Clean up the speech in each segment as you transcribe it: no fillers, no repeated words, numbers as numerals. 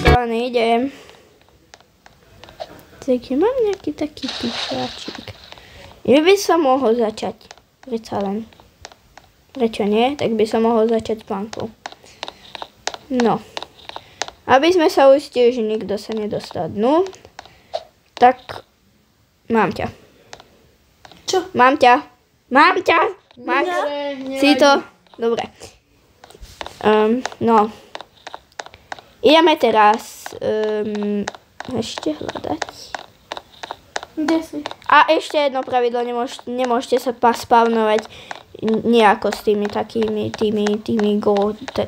Skovaný, idem. Takže mám nejaký taký píšačík. By som mohol začať. Predsa len. Prečo nie? Tak by som mohol začať s plankou. No. Aby sme sa uistili, že nikto sa nedostal dnu, tak mám ťa. Čo? Mám ťa. Max, si to? Dobre. No. Ideme teraz ešte hľadať. Kde si? A ešte jedno pravidlo, nemôžete sa spavnovať nejako s tými takými,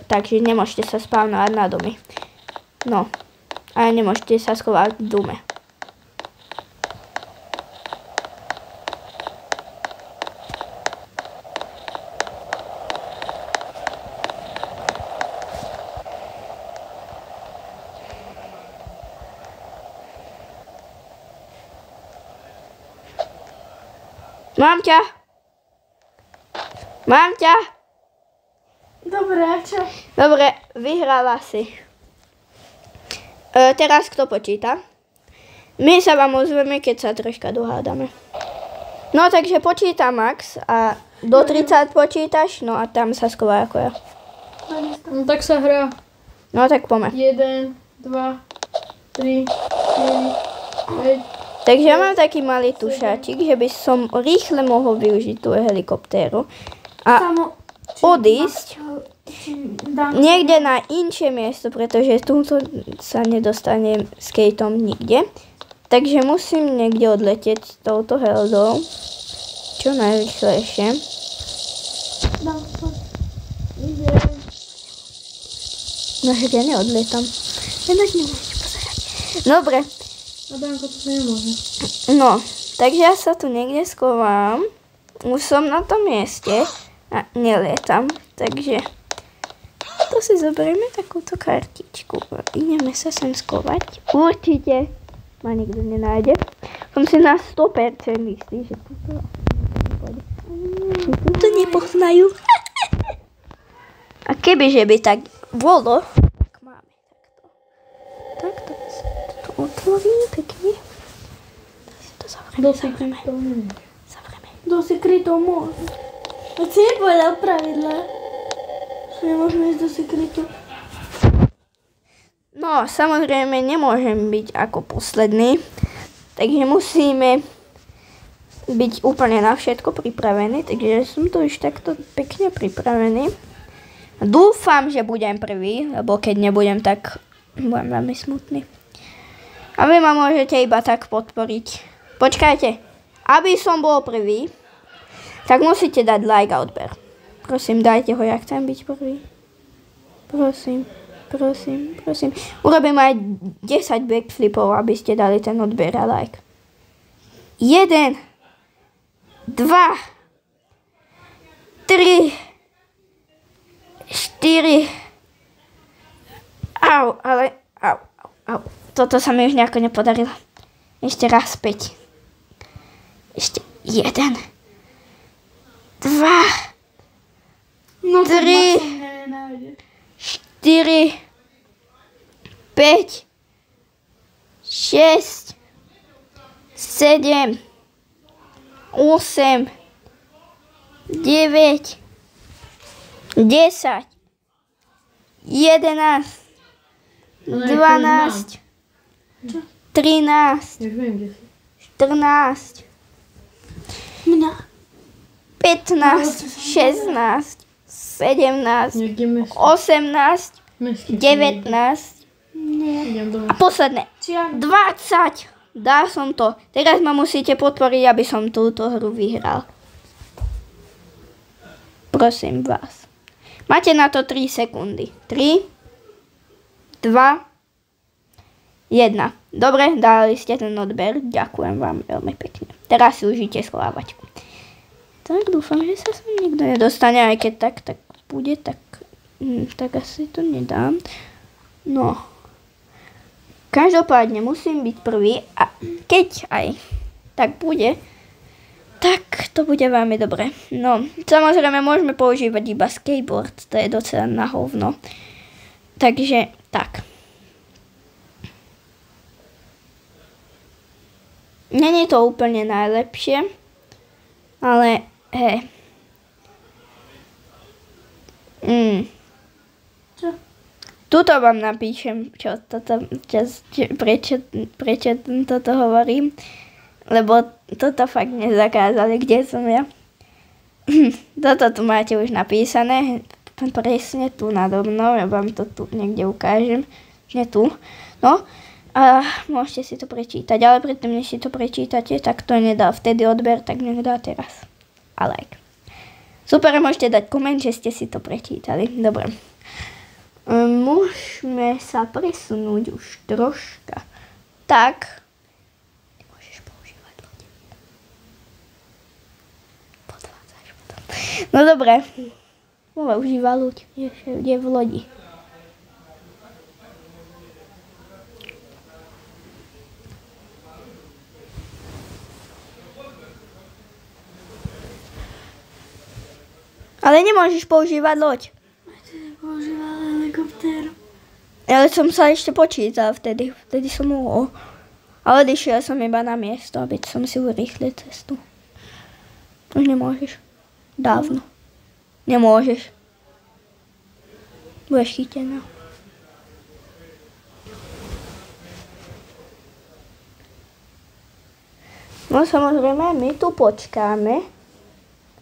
takže nemôžete sa spavnovať na domy. No. A nemôžete sa schovať v dome. Mám ťa. Dobre, a čo? Dobre, vyhrala si. Teraz kto počíta? My sa vám ozveme, keď sa troška dohádame. No takže počíta Max a do 30 počítaš, no a tam sa schová ako ja. No tak sa hrá. No tak poďme. 1, 2, 3, 4, 5. Takže ja mám taký malý tušáčik, že by som rýchle mohol využiť tú helikoptéru a odísť niekde na inšie miesto, pretože tu sa nedostanem s Kateom nikde. Takže musím niekde odletieť s touto heldou čo najrýchlejšie. No, že ja neodletam. Ja na ňu môžem pozrieť. Dobre, Adamko, to sa nemôže. no, takže ja sa tu niekde schovám. Už som na tom mieste a nelietam, takže to si zoberieme takúto kartičku. Ideme sa sem schovať. Určite ma nikto nenájde. Som si na 100% istý, že to nepoznajú. A kebyže by tak bolo, tak máme takto. Takto sa to otvorí pekne. To zavrieme. Do sekretov môže. A si nepovedal pravidla. Nemôžeme ísť do sekretu. No, samozrejme, nemôžem byť ako posledný. Takže musíme byť úplne na všetko pripravený. Takže som tu už takto pekne pripravený. Dúfam, že budem prvý, lebo keď nebudem, tak budem veľmi smutný. A vy ma môžete iba tak podporiť. Počkajte. Aby som bol prvý, tak musíte dať like a odber. Prosím, dajte ho, ja chcem byť prvý. Prosím. Urobím aj 10 backflipov, aby ste dali ten odber a like. 1, 2, 3, 4. Au. Toto sa mi už nejako nepodarilo. Ešte raz 5. Ešte 1, 2, 3, 4, 5, 6, 7, 8, 9, 10, 11, 12, 13, 14, 15, 16, 17, 18, 19 a posledné 20. Dal som to. Teraz ma musíte podporiť, aby som túto hru vyhral. Prosím vás. Máte na to 3 sekundy. 3, 2, 1. Dobre, dali ste ten odber. Ďakujem vám veľmi pekne. Teraz si užite schovávačku. Tak dúfam, že sa sem nikto nedostane, aj keď tak bude, tak asi to nedám. No. Každopádne musím byť prvý a keď aj tak bude, tak to bude veľmi dobre. No, samozrejme môžeme používať iba skateboard, to je docela na hovno. Takže tak. Není to úplne najlepšie, ale hej. Čo? Tuto vám napíšem, prečo toto hovorím, lebo toto fakt nezakázali, kde som ja. Toto tu máte už napísané, presne tu nado mnou, ja vám to tu niekde ukážem, nie tu. No, a môžete si to prečítať, ale predtým, než si to prečítate, tak to nedal vtedy odber, tak nech dá teraz. A like. Super, môžete dať koment, že ste si to prečítali. Dobre. Môžeme sa presunúť už troška. Tak. Nemôžeš používať lode. Podvádzaš potom. No dobre. Používa loď. Je v lodi. Ale nemôžeš používať loď. Používal helikoptér. Ale som sa ešte počítal vtedy som mohol. Ale išiel som iba na miesto, aby som si urýchlil cestu. Už nemôžeš. Dávno. Nemôžeš. Budeš chytená. No samozrejme, my tu počkáme.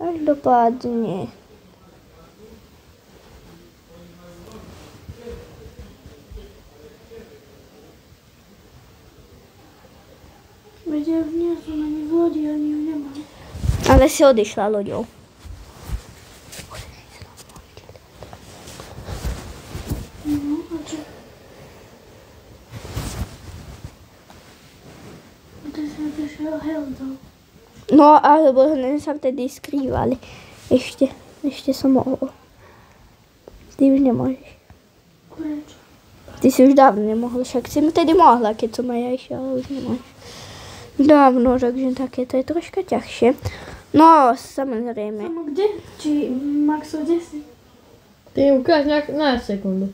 Každopádne. Veď ja nie som ani v lodi, ani ju nemám. Ale si odišla loďou. No, a čo? Našiel Heldov. No, alebo sa vtedy skrývali. Ešte som mohol. Ty už nemôžeš. Prečo? Ty si už dávno nemohol, však si vtedy mohla, keď som aj ja išla, ale už nemôžeš. Dávno, takže také to je troška ťažšie. No, samozrejme. Samo kde? Či Maxo, kde si? Ty ukáž na sekundu.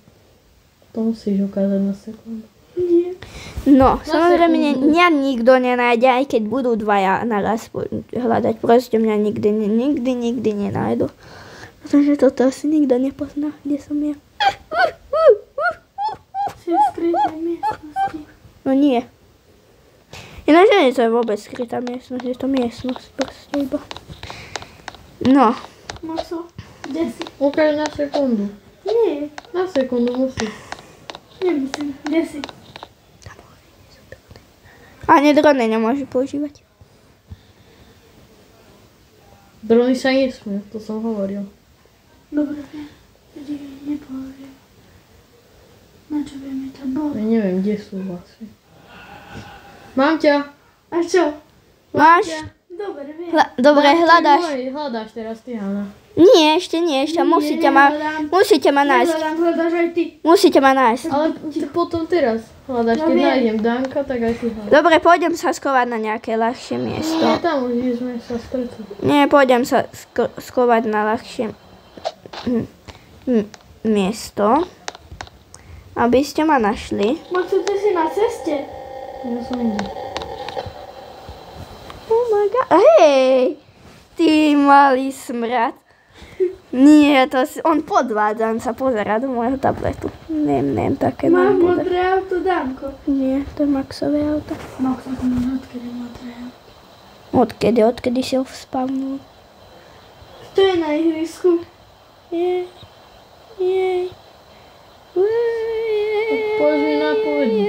To musíš ukázať na sekundu. Nie. No, samozrejme, mňa nikto nenájde, aj keď budú dvaja naraz hľadať. Proste mňa nikdy nenájdu. Pretože toto asi nikto nepozná, kde som ja. Si v skrytej miestnosti. No nie. Ináč nie to je vôbec skrytá miestnosť, je to miestnosť proste iba. No. Maxo, kde si? Ukáž na sekundu. Nie. Na sekundu musíš. Nemusím. Kde si? Ani drony nemôžu používať. Drony sa nesmie, to som hovoril. Dobre, nepoviem. Na čo vieme to bolo? Ja neviem, kde sú vlastne. Mám ťa. A čo? Máš? Dobre, viem. Dobre, hľadáš. Hľadáš teraz ty, Hanna. Nie, ešte musíte ma nájsť. Hľadáš aj ty. Musíte ma nájsť. Ale ty potom teraz hľadáš, No keď viem. nájdem Danka, tak aj ty hľadáš. Dobre, pôjdem sa skovať na nejaké ľahšie miesto. Nie, tam už sme sa stretli. Nie, pôjdem sa skovať na ľahšie miesto. Aby ste ma našli. Maxo, ty si na ceste. Ja som ide. Oh my god. Hej! Ty malý smrad. Nie, on podvádza, on sa pozerá do môjho tabletu. Nem, také Mám nám bude. modré auto, Danko. Nie, to je Maxové auto. Maxo, to má odkedy modré auto. Odkedy si ho spavnul? Kto je na ihrisku? Jej. Poď mi napovedni.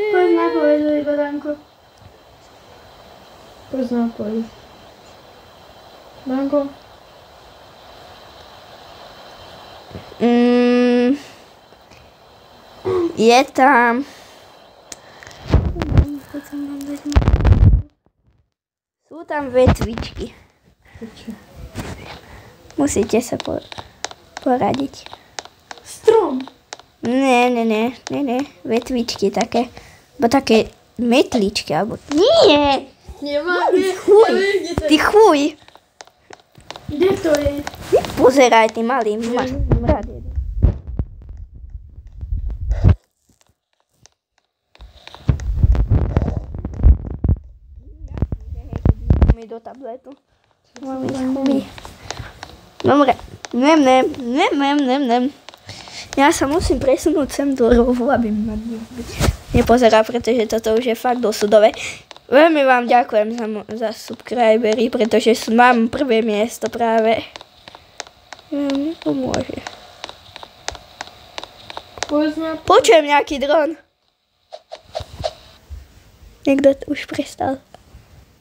Poď na povedu iba, Danko. Poď napovedni. Danko. Je tam. Sú tam vetvičky. Musíte sa poradiť. Strom. Nie. Vetvičky také. Bo také metličky, alebo... Nie! Nemám, Chuj! Ty chuj! Kde to je? Pozeraj, ty malý mrad. Mi do tabletu. Mám ísť chuj. Dobre. Nem. Ja sa musím presunúť sem do rovu, aby ma nepozerá, pretože toto už je fakt dosudové. Veľmi vám ďakujem za subscribery, pretože mám prvé miesto práve. Mi pomôže. Počujem nejaký dron. Niekto už prestal.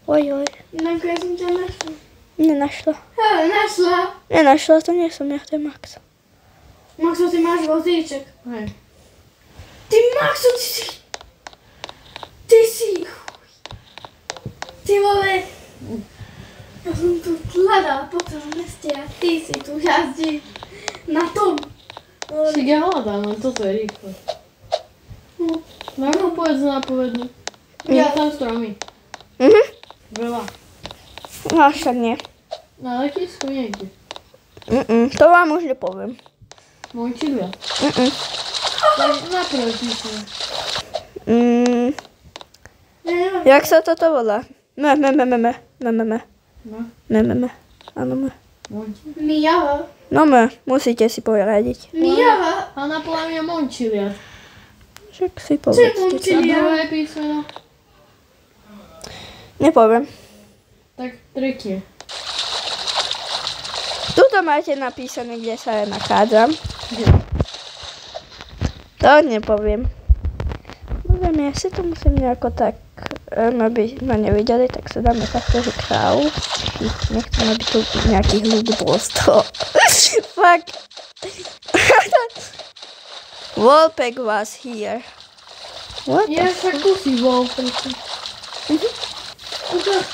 Oj. Danko, ja som ťa našla. Nenašla. Ale našla. Nenašla, to nie som ja, to je Max. Maxo, ty máš vozíček. Hej. Ty Maxo, ty si... Ty vole. Ja som tu hľadala po celom meste a ty si tu jazdí na tom. Však ja hľadám, len toto je rýchlo. Danko, povedz napovedni. Ja tam stromy. Veľa. No však nie. Na letisku niekde. To vám už nepoviem. Mončilia. Tak naproti sa. Jak sa toto volá? Me. Áno, me. Mončilia. Mijava. No me, musíte si poradiť. Mijava. A na podľa mňa Mončilia. Však si Čo povedzte. je A Mončilia? druhé písmeno? Nepoviem. Tak tretie. Tuto máte napísané, kde sa ja nachádzam. Kde? To nepoviem. Poviem, ja si to musím nejako tak, aby ma nevideli, tak sa dáme takto, že kráv. Nechcem, aby tu nejakých ľudí bolo z toho. Fuck. Wolpek was here. What? Ja však tu si bol. Ukáž.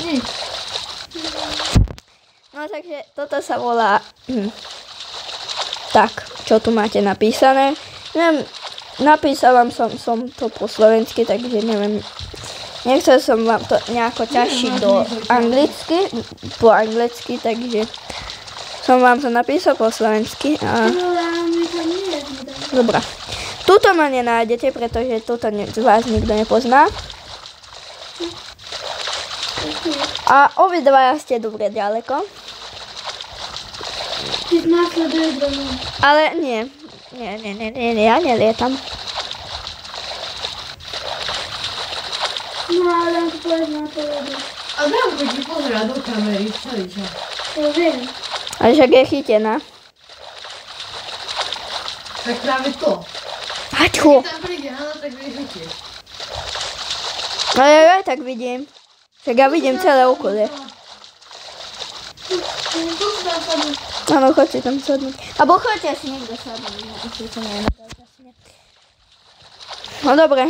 Nič. No takže toto sa volá... Tak, čo tu máte napísané? Neviem, napísala som to po slovensky, takže neviem. Nechcel som vám to nejako ťažiť po anglicky, takže som vám to napísal po slovensky. Dobre. Tuto ma nenájdete, pretože tuto z vás nikto nepozná. A obidvaja ste dobre ďaleko. Ty následuješ do mňa. Ale nie, ja nelietam. No ale to povedz na to vedu. A Danko ti pozerá do kamery celý čas. To viem. A však je chytená. Tak práve to. Aťku! Keď tam príde Hanna, tak vieš utiec. No ja aj tak vidím. Však ja vidím celé okolie. Tu sa sadnúť. Áno, choďte tam sadnúť. Abo choďte si niekto sadnúť. No dobre.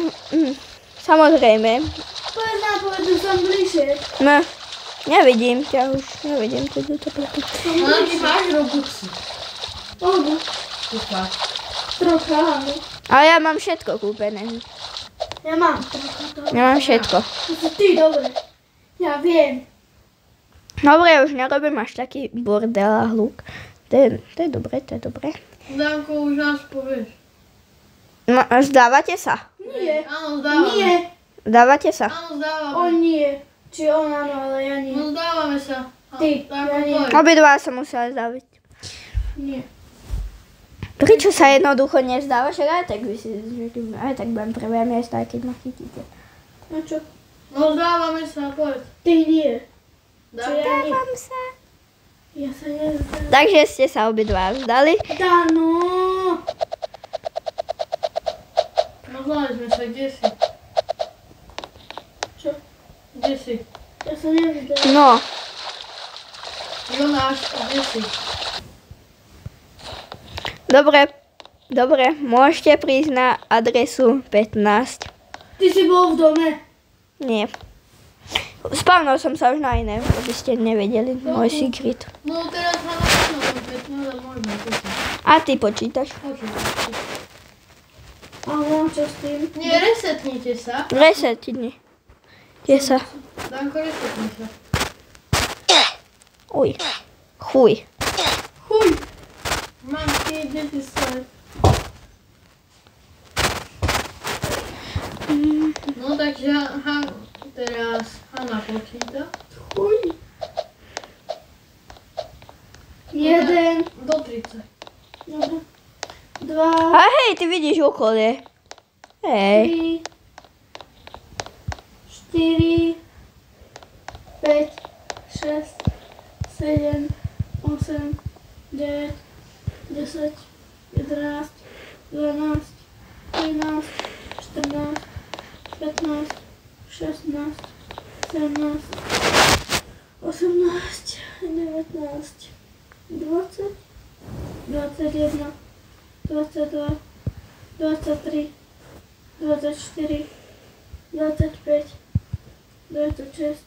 Samozrejme. Povedz na povedu, som bližšie. No, nevidím ťa už. Nevidím ťa do toho. Hanna, ty máš Robuxy. Obu. Super. Trocha, áno. Ale ja mám všetko kúpené. Ja mám trocha toho. Ja mám všetko. To si ty, dobre. Ja viem. Dobre, už nerobím až taký bordel a hluk. To je dobré, to je dobré. Danko, už nás povieš. No, zdávate sa? Nie. Áno, zdávame. Nie. Zdávate sa? Áno, zdávame. On nie. Či on áno, ale ja nie. No zdávame sa. Ty, Danko, ja nie. poď. Obidva sa musela zdáviť. Nie. Prečo sa jednoducho nezdáva? Však aj tak budem prvé miesta, keď ma chytíte. No čo? No zdávame sa, poď. Ty nie. Danko. Ja nie. Dávam sa. Ja sa nezdám. Takže ste sa obidva vzdali. Dano. No zvládli sme sa, kde si? Čo? Kde si? Ja sa nevzdám. No, Jonáš, kde si? dobre, môžete prísť na adresu 15. Ty si bol v dome. Nie. Spavnul som sa už na iné, aby ste nevedeli môj secret. No teraz Hanna počítam 15 a môžeme počítať. A ty počítaš. Počítam. A mám čo s tým? Nie, resetnite sa. Resetni. Kde sa? Danko, resetni sa. Uj. Chuj. Chuj! Mám tie deti sa. No takže teraz Hanna počíta. Chuj. 1, Do 30. dobre. 2, A hej, ty vidíš okolie. Hej. 3, 4, 5, 6, 7, 8, 9, 10, 11, 12, 13, 14, 15, 16, 17, 18, 19, 20, 21, 22, 23, 24, 25, 26,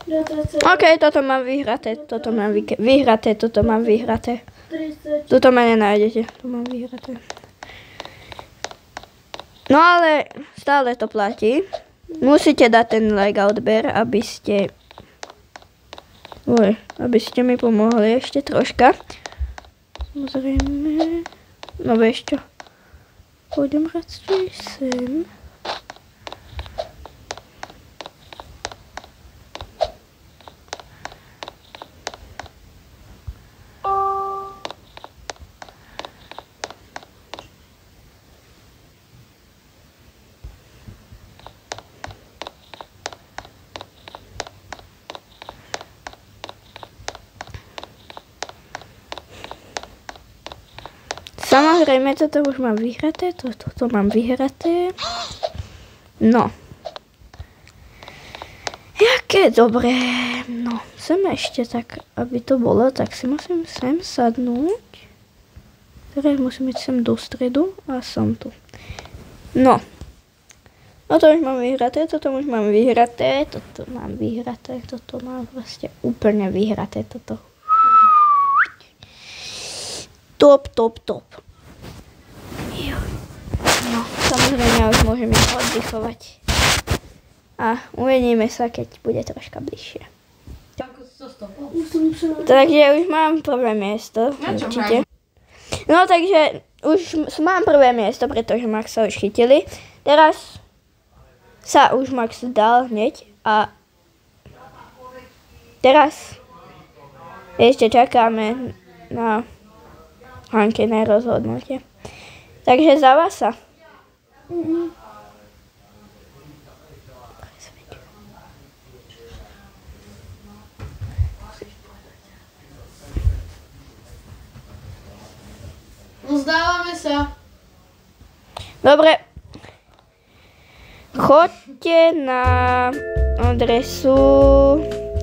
27, OK, toto mám vyhraté, toto mám vyhraté, toto mám vyhraté. 30, Toto ma nenájdete, to mám vyhraté. No ale stále to platí. Musíte dať ten like a odber, aby ste mi pomohli ešte troška. Samozrejme. No vieš čo. Pôjdem radšej sem. Samozrejme, toto už mám vyhraté, toto mám vyhraté. No. Jaké dobré. No, sem ešte tak, aby to bolo, tak si musím sem sadnúť. Teraz musím ísť sem do stredu a som tu. No. No to už mám vyhraté, toto už mám vyhraté, toto mám vyhraté, toto mám proste úplne vyhraté, toto. Top. No, samozrejme, už môžeme oddychovať. A uvidíme sa, keď bude troška bližšie. Takže už mám prvé miesto, určite. No takže už mám prvé miesto, pretože Max sa už chytili. Teraz sa už Max dal hneď a teraz ešte čakáme na Hankiné rozhodnutie. Takže za vás sa. Vzdávame sa. Dobre. Choďte na adresu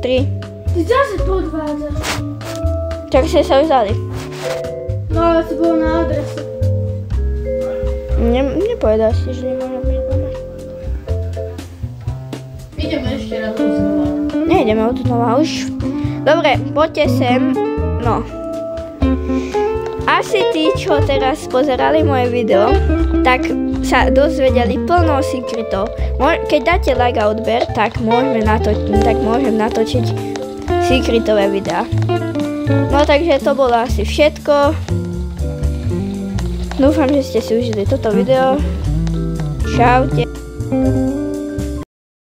3. Ty zase podvádzaš. Tak ste sa už dali. No ale si bol na adrese. Nepovedal si, že nemôžem byť doma. Ideme ešte raz znova. Nejdeme od znova už. Dobre, poďte sem. No. Asi tí, čo teraz pozerali moje video, tak sa dozvedeli plno secretov. Keď dáte like a odber, tak môžem natočiť secretové videá. No takže to bolo asi všetko. Dúfam, že ste si užili toto video. Čaute.